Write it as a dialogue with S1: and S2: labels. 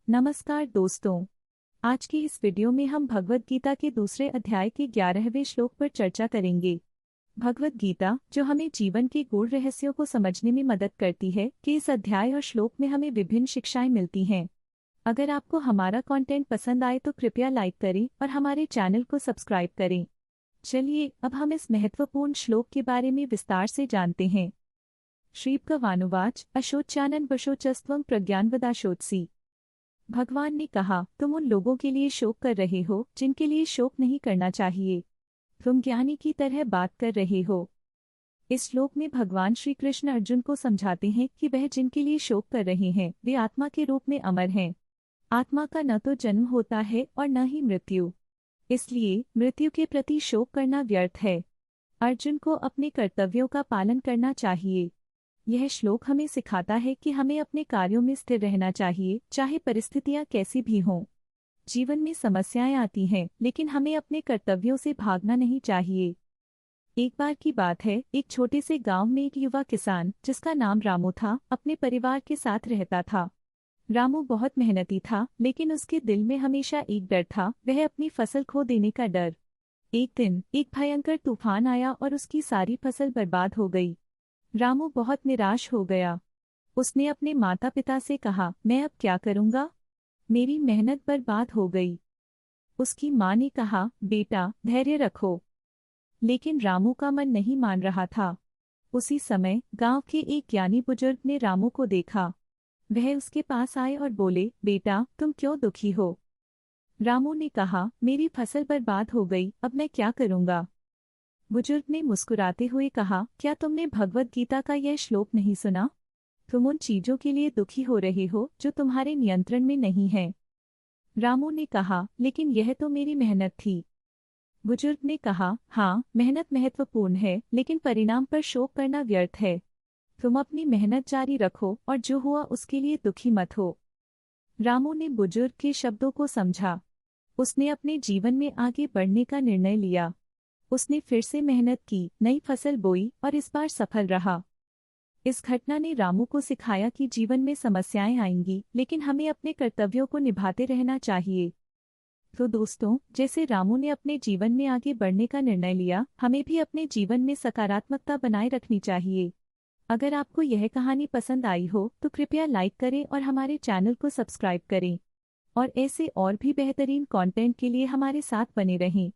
S1: नमस्कार दोस्तों। आज की इस वीडियो में हम भगवद गीता के दूसरे अध्याय के 11वें श्लोक पर चर्चा करेंगे। भगवद गीता, जो हमें जीवन के गूढ़ रहस्यों को समझने में मदद करती है, कि इस अध्याय और श्लोक में हमें विभिन्न शिक्षाएं मिलती हैं। अगर आपको हमारा कंटेंट पसंद आए तो कृपया लाइक करें और हमारे चैनल को सब्सक्राइब करें। चलिए अब हम इस महत्वपूर्ण श्लोक के बारे में विस्तार से जानते हैं। श्रीभगवानुवाच अशोच्यानन वशोचस्त्वं प्रज्ञानवदाशोत्सि। भगवान ने कहा, तुम उन लोगों के लिए शोक कर रहे हो जिनके लिए शोक नहीं करना चाहिए। तुम ज्ञानी की तरह बात कर रहे हो। इस श्लोक में भगवान श्री कृष्ण अर्जुन को समझाते हैं कि वह जिनके लिए शोक कर रहे हैं वे आत्मा के रूप में अमर हैं। आत्मा का न तो जन्म होता है और न ही मृत्यु, इसलिए मृत्यु के प्रति शोक करना व्यर्थ है। अर्जुन को अपने कर्तव्यों का पालन करना चाहिए। यह श्लोक हमें सिखाता है कि हमें अपने कार्यों में स्थिर रहना चाहिए, चाहे परिस्थितियां कैसी भी हों। जीवन में समस्याएं आती हैं, लेकिन हमें अपने कर्तव्यों से भागना नहीं चाहिए। एक बार की बात है, एक छोटे से गांव में एक युवा किसान, जिसका नाम रामू था, अपने परिवार के साथ रहता था। रामू बहुत मेहनती था, लेकिन उसके दिल में हमेशा एक डर था, वह अपनी फसल खो देने का डर। एक दिन एक भयंकर तूफान आया और उसकी सारी फसल बर्बाद हो गई। रामू बहुत निराश हो गया। उसने अपने माता पिता से कहा, मैं अब क्या करूंगा? मेरी मेहनत बर्बाद हो गई। उसकी माँ ने कहा, बेटा धैर्य रखो। लेकिन रामू का मन नहीं मान रहा था। उसी समय गांव के एक ज्ञानी बुजुर्ग ने रामू को देखा। वह उसके पास आए और बोले, बेटा तुम क्यों दुखी हो? रामू ने कहा, मेरी फसल बर्बाद हो गई, अब मैं क्या करूंगा? बुजुर्ग ने मुस्कुराते हुए कहा, क्या तुमने भगवद गीता का यह श्लोक नहीं सुना? तुम उन चीजों के लिए दुखी हो रहे हो जो तुम्हारे नियंत्रण में नहीं है। रामू ने कहा, लेकिन यह तो मेरी मेहनत थी। बुजुर्ग ने कहा, हाँ मेहनत महत्वपूर्ण है, लेकिन परिणाम पर शोक करना व्यर्थ है। तुम अपनी मेहनत जारी रखो और जो हुआ उसके लिए दुखी मत हो। रामू ने बुजुर्ग के शब्दों को समझा। उसने अपने जीवन में आगे बढ़ने का निर्णय लिया। उसने फिर से मेहनत की, नई फसल बोई और इस बार सफल रहा। इस घटना ने रामू को सिखाया कि जीवन में समस्याएं आएंगी, लेकिन हमें अपने कर्तव्यों को निभाते रहना चाहिए। तो दोस्तों, जैसे रामू ने अपने जीवन में आगे बढ़ने का निर्णय लिया, हमें भी अपने जीवन में सकारात्मकता बनाए रखनी चाहिए। अगर आपको यह कहानी पसंद आई हो तो कृपया लाइक करें और हमारे चैनल को सब्सक्राइब करें। और ऐसे और भी बेहतरीन कंटेंट के लिए हमारे साथ बने रहें।